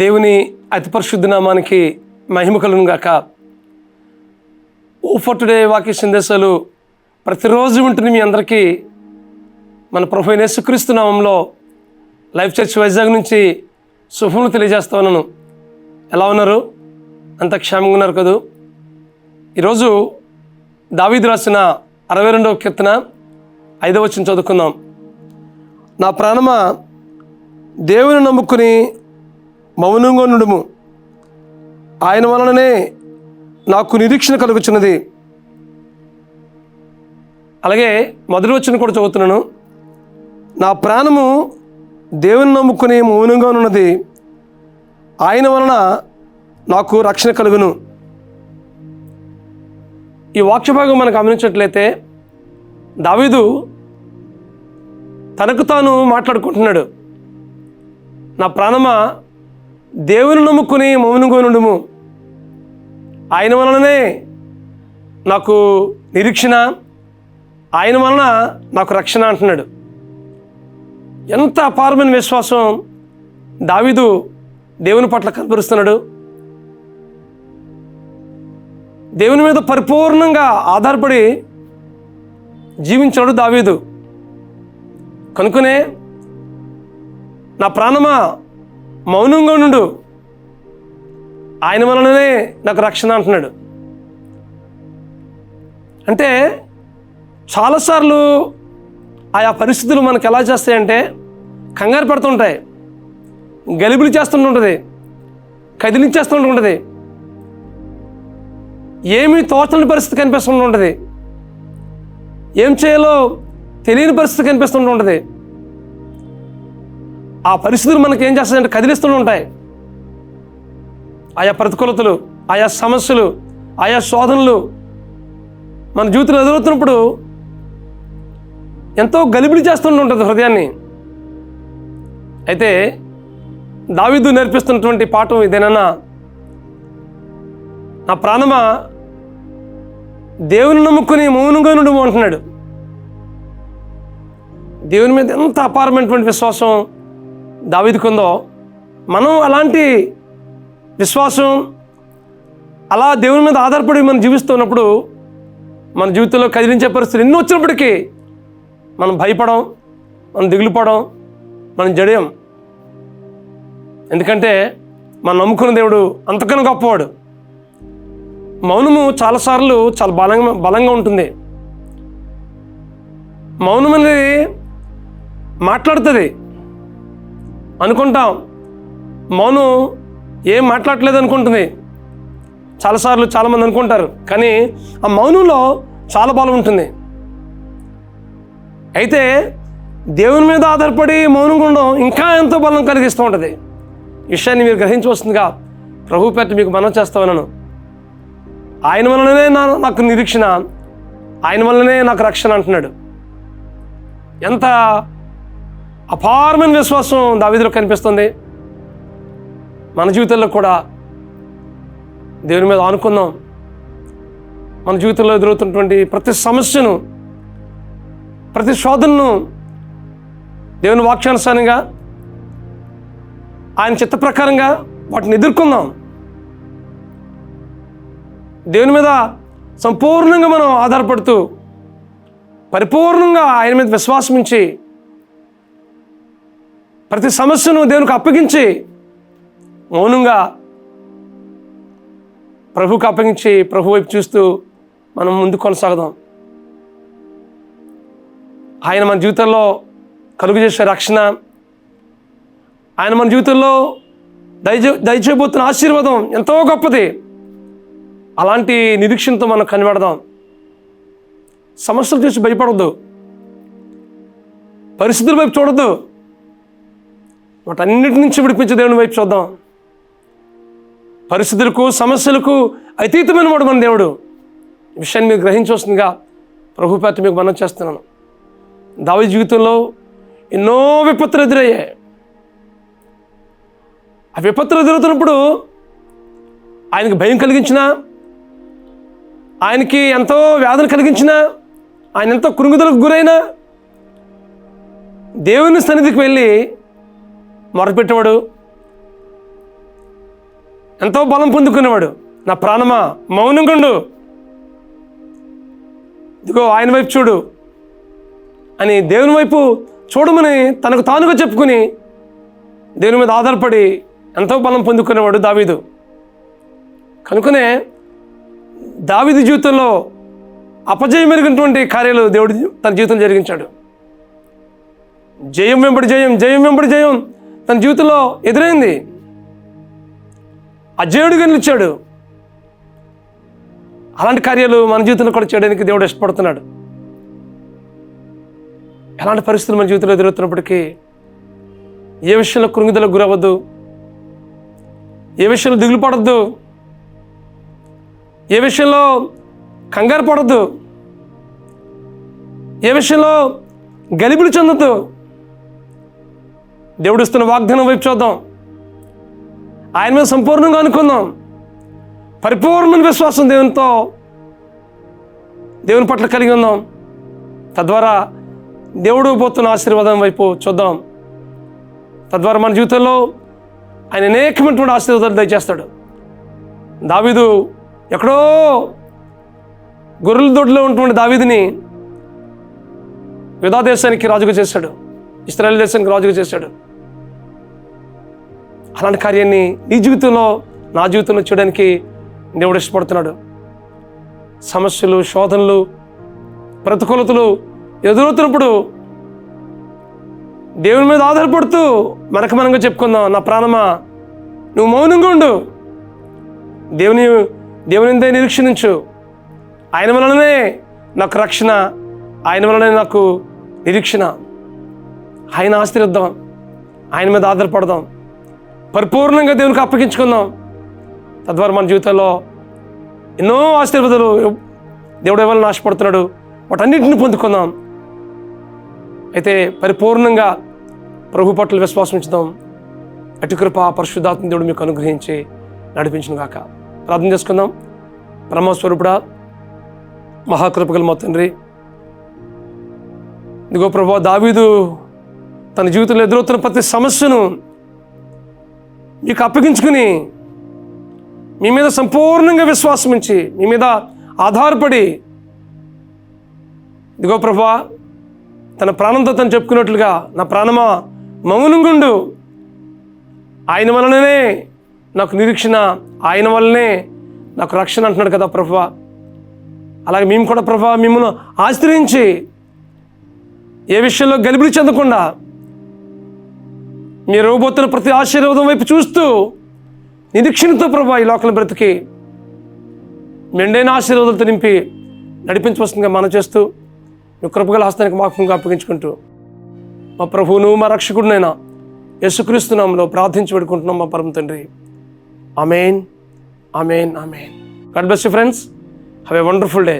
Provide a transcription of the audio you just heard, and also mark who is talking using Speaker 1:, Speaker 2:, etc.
Speaker 1: దేవుని అతి పరిశుద్ధ నామానికి మహిమ కలుగును గాక. ఫర్ టుడే వాక్య సందేశాలు ప్రతిరోజు ఉంటుంది మీ అందరికీ మన ప్రభువైన యేసుక్రీస్తు నామంలో లైఫ్ చర్చ్ వైజాగ్ నుంచి శుభములు తెలియజేస్తా ఉన్నాను. ఎలా ఉన్నారు? అంత క్షేమంగా ఉన్నారు కదూ? ఈరోజు దావీదు రాసిన 62వ కీర్తన 5వ వచనం చదువుకుందాం. నా ప్రాణమా దేవుని నమ్ముకుని మౌనంగా నుండుము, ఆయన వలననే నాకు నిరీక్షణ కలుగుచున్నది. అలాగే మొదటి వచనం కూడా చదువుతున్నాను. నా ప్రాణము దేవుని నమ్ముకుని మౌనంగా ఉన్నది, ఆయన వలన నాకు రక్షణ కలుగును. ఈ వాక్య భాగం మనం గమనించినట్లయితే దావీదు తనకు తాను మాట్లాడుకుంటున్నాడు. నా ప్రాణమా దేవుని నమ్ముకుని మౌనంగా నుండుము, ఆయన వలననే నాకు నిరీక్షణ, ఆయన వలన నాకు రక్షణ అంటున్నాడు. ఎంత అపారమైన విశ్వాసం దావీదు దేవుని పట్ల కనపరుస్తున్నాడు. దేవుని మీద పరిపూర్ణంగా ఆధారపడి జీవించాడు దావీదు. కనుకనే నా ప్రాణమా మౌనంగా నుండు, ఆయన వలననే నాకు రక్షణ అంటున్నాడు. అంటే చాలాసార్లు ఆయా పరిస్థితులు మనకు ఎలా చేస్తాయంటే కంగారు పెడుతుంటాయి, గలిబిలి చేస్తుంటుంది, కదిలించేస్తుంటుంది, ఏమీ తోచని పరిస్థితి కనిపిస్తుంటుంది, ఏం చేయాలో తెలియని పరిస్థితి కనిపిస్తుంటుంది. ఆ పరిస్థితులు మనకి ఏం చేస్తాయంటే కదిలిస్తూ ఉంటాయి. ఆయా ప్రతికూలతలు, ఆయా సమస్యలు, ఆయా శోధనలు మన జీవితంలో ఎదురవుతున్నప్పుడు ఎంతో గలిబిలి చేస్తుంటుంది హృదయాన్ని. అయితే దావీదు నేర్పిస్తున్నటువంటి పాఠం ఇదేనన్నా, నా ప్రాణమా దేవుని నమ్ముకుని మౌనంగా నుండి అంటున్నాడు. దేవుని మీద ఎంత అపారమైనటువంటి విశ్వాసం దావీదుకు ఉందో, మనం అలాంటి విశ్వాసం, అలా దేవుని మీద ఆధారపడి మనం జీవిస్తున్నప్పుడు మన జీవితంలో కదిలించే పరిస్థితులు ఎన్నో వచ్చినప్పటికీ మనం భయపడం, మనం దిగులుపడం, మనం జడేయం. ఎందుకంటే మనం నమ్ముకున్న దేవుడు అంతకన్నా గొప్పవాడు. మౌనము చాలాసార్లు చాలా బలంగా ఉంటుంది. మౌనం అనేది మాట్లాడుతుంది అనుకుంటాం, మౌనం ఏం మాట్లాడలేదు అనుకుంటుంది చాలాసార్లు చాలామంది అనుకుంటారు. కానీ ఆ మౌనంలో చాలా బలం ఉంటుంది. అయితే దేవుని మీద ఆధారపడి మౌనంగా ఉండడం ఇంకా ఎంతో బలం కలిగిస్తూ ఉంటుంది. ఈ విషయాన్ని మీరు గ్రహించవలసిందిగా ప్రభు పేరిట మీకు మనవి చేస్తా ఉన్నాను. ఆయన వలననే నాకు నిరీక్షణ, ఆయన వలననే నాకు రక్షణ అంటున్నాడు. ఎంత అపారమైన విశ్వాసం దావీదులో కనిపిస్తుంది. మన జీవితంలో కూడా దేవుని మీద ఆనుకుందాం. మన జీవితంలో ఎదురవుతున్నటువంటి ప్రతి సమస్యను, ప్రతి శోధనను దేవుని వాక్యానుసారంగా, ఆయన చిత్త ప్రకారంగా వాటిని ఎదుర్కొందాం. దేవుని మీద సంపూర్ణంగా మనం ఆధారపడుతూ పరిపూర్ణంగా ఆయన మీద విశ్వాసం ఉంచి ప్రతి సమస్యను దేవునికి అప్పగించి మౌనంగా ప్రభువుకి అప్పగించి ప్రభు వైపు చూస్తూ మనం ముందుకు కొనసాగదాం. ఆయన మన జీవితంలో కలుగు చేసే రక్షణ, ఆయన మన జీవితంలో దయచేయబోతున్న ఆశీర్వాదం ఎంతో గొప్పది. అలాంటి నిరీక్షణతో మనం కనిపెడదాం. సమస్యలు చూసి భయపడద్దు, పరిస్థితుల వైపు చూడద్దు, వాటన్నిటి నుంచి విడిపించే దేవుని వైపు చూద్దాం. పరిస్థితులకు, సమస్యలకు అతీతమైన వాడు మన దేవుడు. ఈ విషయాన్ని మీరు గ్రహించవలసిందిగా ప్రభు పేరిట మీకు మనవి చేస్తున్నాను. దావీదు జీవితంలో ఎన్నో విపత్తులు ఎదురయ్యాయి. ఆ విపత్తులు ఎదురవుతున్నప్పుడు ఆయనకి భయం కలిగించినా, ఆయనకి ఎంతో వ్యాధులు కలిగించినా, ఆయన ఎంతో కృంగుదలకు గురైనా దేవుని సన్నిధికి వెళ్ళి మొరపెట్టేవాడు. ఎంతో బలం పొందుకునేవాడు. నా ప్రాణమా మౌనంగుండు, ఇదిగో ఆయన వైపు చూడు అని దేవుని వైపు చూడమని తనకు తానుగా చెప్పుకుని దేవుని మీద ఆధారపడి ఎంతో బలం పొందుకునేవాడు దావీదు. కనుకనే దావీదు జీవితంలో అపజయమైనటువంటి కార్యాలు దేవుడు తన జీవితం జరిగించాడు. జయం వెంబడి జయం, జయం వెంబడి జయం తన జీవితంలో ఎదురైంది. అజేయుడిగా నిలిచాడు. అలాంటి కార్యాలు మన జీవితంలో కూడా చేయడానికి దేవుడు ఇష్టపడుతున్నాడు. ఎలాంటి పరిస్థితులు మన జీవితంలో ఎదురవుతున్నప్పటికీ ఏ విషయంలో కృంగిదలకు గురవద్దు, ఏ విషయంలో దిగులు పడద్దు, ఏ విషయంలో కంగారు పడద్దు, ఏ విషయంలో గలిబిలి చెందొద్దు. దేవుడు ఇస్తున్న వాగ్దానం వైపు చూద్దాం. ఆయన మీద సంపూర్ణంగా అనుకుందాం. పరిపూర్ణమైన విశ్వాసం దేవుని పట్ల కలిగి ఉందాం. తద్వారా దేవుడు పోతున్న ఆశీర్వాదం వైపు చూద్దాం. తద్వారా మన జీవితంలో ఆయన అనేకమైనటువంటి ఆశీర్వాదాలు దయచేస్తాడు. దావీదు ఎక్కడో గొర్రెల దొడ్లో ఉన్నటువంటి దావీదుని యూదా దేశానికి రాజుగా చేశాడు, ఇశ్రాయేలు దేశానికి రాజుగా చేశాడు. అలాంటి కార్యాన్ని నీ జీవితంలో, నా జీవితంలో చేయడానికి దేవుడు ఇష్టపడుతున్నాడు. సమస్యలు, శోధనలు, ప్రతికూలతలు ఎదురవుతున్నప్పుడు దేవుని మీద ఆధారపడుతూ మనగా చెప్పుకుందాం, నా ప్రాణమా నువ్వు మౌనంగా ఉండు, దేవునిదే నిరీక్షించు. ఆయన వలననే నాకు రక్షణ, ఆయన వలనే నాకు నిరీక్షణ. ఆయన ఆశ్రయిద్దాం, ఆయన మీద ఆధారపడదాం, పరిపూర్ణంగా దేవునికి అప్పగించుకుందాం. తద్వారా మన జీవితంలో ఎన్నో ఆశీర్వాదాలు దేవుడు ఇవ్వాలని ఆశపడుతున్నాడు. వాటన్నిటిని పొందుకుందాం. అయితే పరిపూర్ణంగా ప్రభు పట్ల విశ్వాసం ఉంచుదాం. అటు కృప పరిశుద్ధాత్మ దేవుడు మీకు అనుగ్రహించి నడిపించును గాక. ప్రార్థన చేసుకుందాం. బ్రహ్మస్వరూపుడా, మహాకృపగల మా తండ్రి, ఇదిగో ప్రభువా, దావీదు తన జీవితంలో ఎదురవుతున్న ప్రతి సమస్యను మీకు అప్పగించుకుని మీ మీద సంపూర్ణంగా విశ్వాసం ఉంచి మీ మీద ఆధారపడి, ఇదిగో ప్రభువా, తన ప్రాణంతో తను చెప్పుకున్నట్లుగా నా ప్రాణమా మౌనంగుండు, ఆయన వలననే నాకు నిరీక్షణ, ఆయన వల్లనే నాకు రక్షణ అంటున్నాడు కదా ప్రభువా. అలాగే మేము కూడా ప్రభువా మిమ్మల్ని ఆశ్రయించి ఏ విషయంలో గలిబిలి చెందకుండా మీరు ఇవ్వబోతున్న ప్రతి ఆశీర్వాదం వైపు చూస్తూ నిరీక్షణతో ప్రభువా ఈ లోకల బ్రతికి మెండైన ఆశీర్వాదాలతో నింపి నడిపించవలసిందిగా మనం చేస్తూ మీ కృపగల హస్తానికి మాకంగా అప్పగించుకుంటూ మా ప్రభువును మా రక్షకుడినైనా యేసుక్రీస్తు నామములో ప్రార్థించి పెట్టుకుంటున్నాం మా పరమ తండ్రి. Amen, amen, amen. God bless you friends. Have a wonderful day.